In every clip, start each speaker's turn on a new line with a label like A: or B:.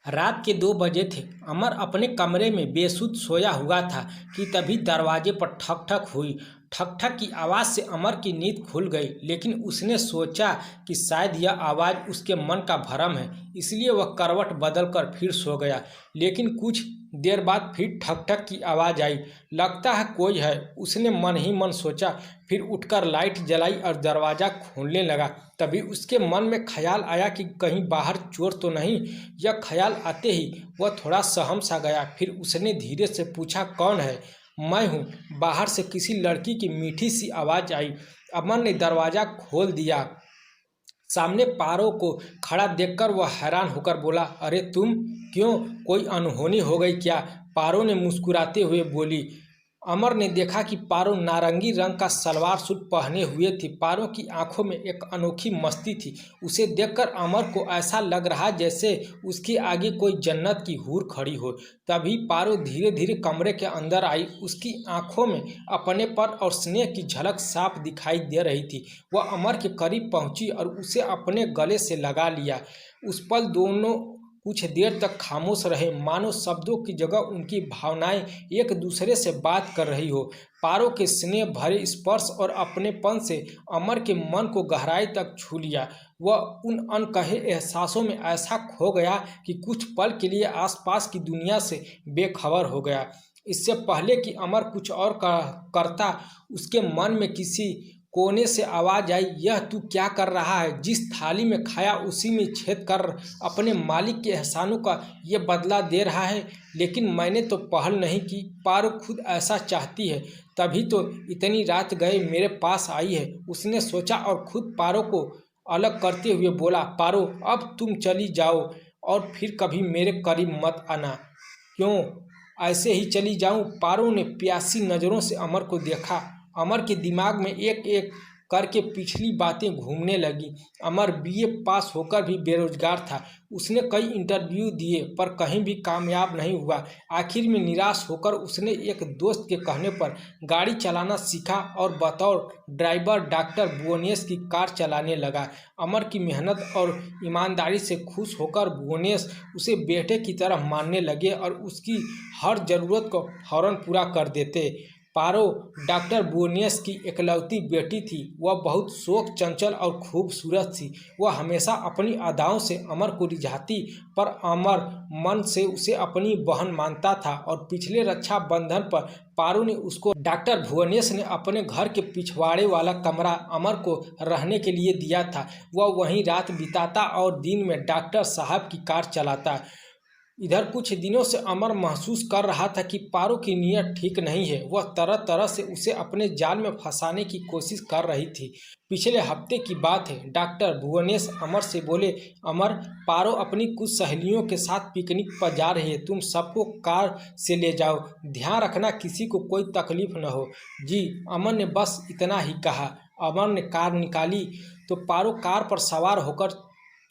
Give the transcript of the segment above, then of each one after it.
A: रात के 2 बजे थे। अमर अपने कमरे में बेसुध सोया हुआ था कि तभी दरवाजे पर ठक ठक हुई। ठक ठक की आवाज़ से अमर की नींद खुल गई, लेकिन उसने सोचा कि शायद यह आवाज़ उसके मन का भ्रम है, इसलिए वह करवट बदलकर फिर सो गया। लेकिन कुछ देर बाद फिर ठक ठक की आवाज़ आई। लगता है कोई है, उसने मन ही मन सोचा। फिर उठकर लाइट जलाई और दरवाज़ा खोलने लगा। तभी उसके मन में ख्याल आया कि कहीं बाहर चोर तो नहीं। यह ख्याल आते ही वह थोड़ा सहम सा गया। फिर उसने धीरे से पूछा, कौन है? मैं हूँ। बाहर से किसी लड़की की मीठी सी आवाज़ आई। अमन ने दरवाज़ा खोल दिया। सामने पारो को खड़ा देखकर वह हैरान होकर बोला, अरे तुम? क्यों, कोई अनहोनी हो गई क्या? पारो ने मुस्कुराते हुए बोली। अमर ने देखा कि पारो नारंगी रंग का सलवार सूट पहने हुए थी। पारो की आंखों में एक अनोखी मस्ती थी। उसे देखकर अमर को ऐसा लग रहा जैसे उसके आगे कोई जन्नत की हूर खड़ी हो। तभी पारो धीरे धीरे कमरे के अंदर आई। उसकी आंखों में अपनेपन और स्नेह की झलक साफ दिखाई दे रही थी। वह अमर के करीब पहुंची और उसे अपने गले से लगा लिया। उस पल दोनों कुछ देर तक खामोश रहे, मानो शब्दों की जगह उनकी भावनाएं एक दूसरे से बात कर रही हो। पारो के स्नेह भरे स्पर्श और अपनेपन से अमर के मन को गहराई तक छू लिया। वह उन अनकहे एहसासों में ऐसा खो गया कि कुछ पल के लिए आसपास की दुनिया से बेखबर हो गया। इससे पहले कि अमर कुछ और करता, उसके मन में किसी कोने से आवाज आई, यह तू क्या कर रहा है? जिस थाली में खाया उसी में छेद कर अपने मालिक के एहसानों का ये बदला दे रहा है। लेकिन मैंने तो पहल नहीं की, पारो खुद ऐसा चाहती है, तभी तो इतनी रात गए मेरे पास आई है। उसने सोचा और खुद पारो को अलग करते हुए बोला, पारो अब तुम चली जाओ और फिर कभी मेरे करीब मत आना। क्यों, ऐसे ही चली जाऊं? पारो ने प्यासी नज़रों से अमर को देखा। अमर के दिमाग में एक एक करके पिछली बातें घूमने लगी। अमर बीए पास होकर भी बेरोजगार था। उसने कई इंटरव्यू दिए पर कहीं भी कामयाब नहीं हुआ। आखिर में निराश होकर उसने एक दोस्त के कहने पर गाड़ी चलाना सीखा और बतौर ड्राइवर डॉक्टर भुवनेश की कार चलाने लगा। अमर की मेहनत और ईमानदारी से खुश होकर भुवनेश उसे बेटे की तरह मानने लगे और उसकी हर ज़रूरत को फौरन पूरा कर देते। पारो डॉक्टर भुवनेश की इकलौती बेटी थी। वह बहुत शोक चंचल और खूबसूरत थी। वह हमेशा अपनी अदाओं से अमर को रिझाती, पर अमर मन से उसे अपनी बहन मानता था। और पिछले रक्षाबंधन पर पारो ने उसको डॉक्टर भुवनेश ने अपने घर के पिछवाड़े वाला कमरा अमर को रहने के लिए दिया था। वह वहीं रात बिताता और दिन में डॉक्टर साहब की कार चलाता। इधर कुछ दिनों से अमर महसूस कर रहा था कि पारो की नीयत ठीक नहीं है। वह तरह तरह से उसे अपने जाल में फंसाने की कोशिश कर रही थी। पिछले हफ्ते की बात है। डॉक्टर भुवनेश अमर से बोले, अमर, पारो अपनी कुछ सहेलियों के साथ पिकनिक पर जा रही है, तुम सबको कार से ले जाओ, ध्यान रखना किसी को कोई तकलीफ न हो। जी, अमर ने बस इतना ही कहा। अमर ने कार निकाली तो पारो कार पर सवार होकर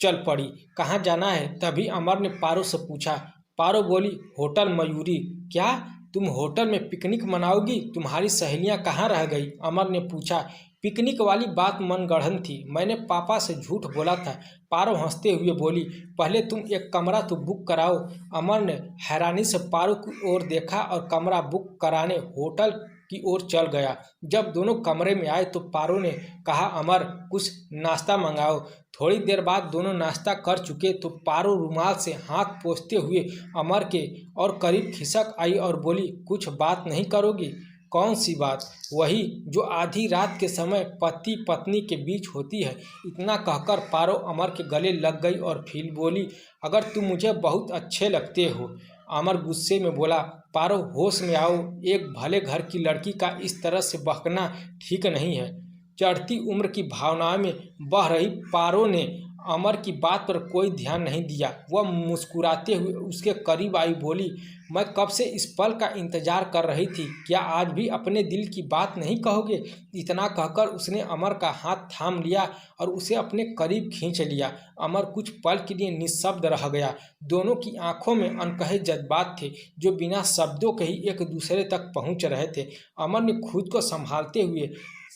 A: चल पड़ी। कहाँ जाना है? तभी अमर ने पारो से पूछा। पारो बोली, होटल मयूरी। क्या तुम होटल में पिकनिक मनाओगी? तुम्हारी सहेलियां कहाँ रह गई? अमर ने पूछा। पिकनिक वाली बात मनगढ़ंत थी, मैंने पापा से झूठ बोला था। पारो हंसते हुए बोली, पहले तुम एक कमरा तो बुक कराओ। अमर ने हैरानी से पारो की ओर देखा और कमरा बुक कराने होटल की ओर चल गया। जब दोनों कमरे में आए तो पारो ने कहा, अमर, कुछ नाश्ता मंगाओ। थोड़ी देर बाद दोनों नाश्ता कर चुके तो पारो रुमाल से हाथ पोंछते हुए अमर के और करीब खिसक आई और बोली, कुछ बात नहीं करोगी? कौन सी बात? वही जो आधी रात के समय पति पत्नी के बीच होती है। इतना कहकर पारो अमर के गले लग गई और फिर बोली, अगर तुम मुझे बहुत अच्छे लगते हो। अमर गुस्से में बोला, पारो होश में आओ, एक भले घर की लड़की का इस तरह से बहकना ठीक नहीं है। चढ़ती उम्र की भावनाओं में बह रही पारो ने अमर की बात पर कोई ध्यान नहीं दिया। वह मुस्कुराते हुए उसके करीब आई, बोली, मैं कब से इस पल का इंतजार कर रही थी, क्या आज भी अपने दिल की बात नहीं कहोगे? इतना कहकर उसने अमर का हाथ थाम लिया और उसे अपने करीब खींच लिया। अमर कुछ पल के लिए निःशब्द रह गया। दोनों की आंखों में अनकहे जज्बात थे जो बिना शब्दों के ही एक दूसरे तक पहुंच रहे थे। अमर ने खुद को संभालते हुए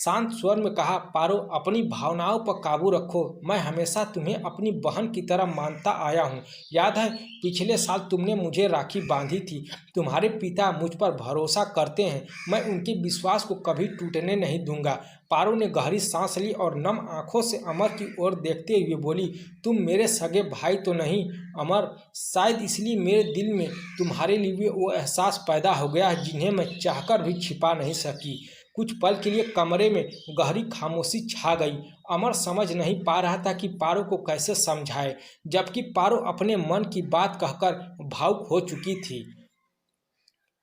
A: शांत स्वर में कहा, पारो अपनी भावनाओं पर काबू रखो। मैं हमेशा तुम्हें अपनी बहन की तरह मानता आया हूँ। याद है पिछले साल तुमने मुझे राखी बांधी थी। तुम्हारे पिता मुझ पर भरोसा करते हैं, मैं उनके विश्वास को कभी टूटने नहीं दूंगा। पारो ने गहरी सांस ली और नम आंखों से अमर की ओर देखते हुए बोली, तुम मेरे सगे भाई तो नहीं अमर, शायद इसलिए मेरे दिल में तुम्हारे लिए वो एहसास पैदा हो गया है जिन्हें मैं चाहकर भी छिपा नहीं सकी। कुछ पल के लिए कमरे में गहरी खामोशी छा गई। अमर समझ नहीं पा रहा था कि पारो को कैसे समझाए, जबकि पारो अपने मन की बात कहकर भावुक हो चुकी थी।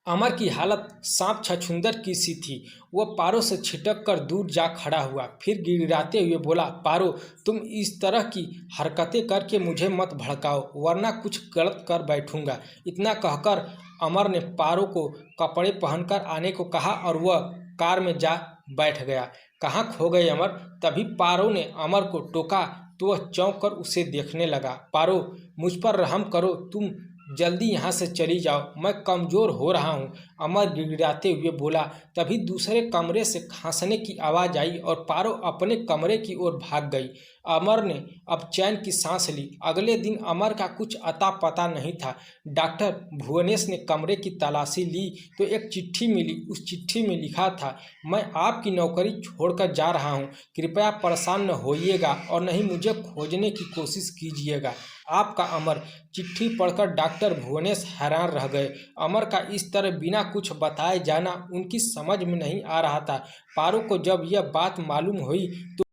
A: अमर की हालत सांप छछूंदर की सी थी। वह पारो से छिटक कर दूर जा खड़ा हुआ, फिर गिड़गिड़ाते हुए बोला, पारो तुम इस तरह की हरकतें करके मुझे मत भड़काओ, वरना कुछ गलत कर बैठूंगा। इतना कहकर अमर ने पारो को कपड़े पहनकर आने को कहा और वह कार में जा बैठ गया। कहाँ खो गए अमर? तभी पारो ने अमर को टोका तो वह चौंक कर उसे देखने लगा। पारो मुझ पर रहम करो, तुम जल्दी यहाँ से चली जाओ, मैं कमज़ोर हो रहा हूँ, अमर गिड़गिड़ाते हुए बोला। तभी दूसरे कमरे से खांसने की आवाज़ आई और पारो अपने कमरे की ओर भाग गई। अमर ने अब चैन की सांस ली। अगले दिन अमर का कुछ अता पता नहीं था। डॉक्टर भुवनेश ने कमरे की तलाशी ली तो एक चिट्ठी मिली। उस चिट्ठी में लिखा था, मैं आपकी नौकरी छोड़कर जा रहा हूँ, कृपया परेशान न होइएगा और नहीं मुझे खोजने की कोशिश कीजिएगा, आपका अमर। चिट्ठी पढ़कर डॉक्टर भुवनेश हैरान रह गए। अमर का इस तरह बिना कुछ बताए जाना उनकी समझ में नहीं आ रहा था। पारो को जब यह बात मालूम हुई तो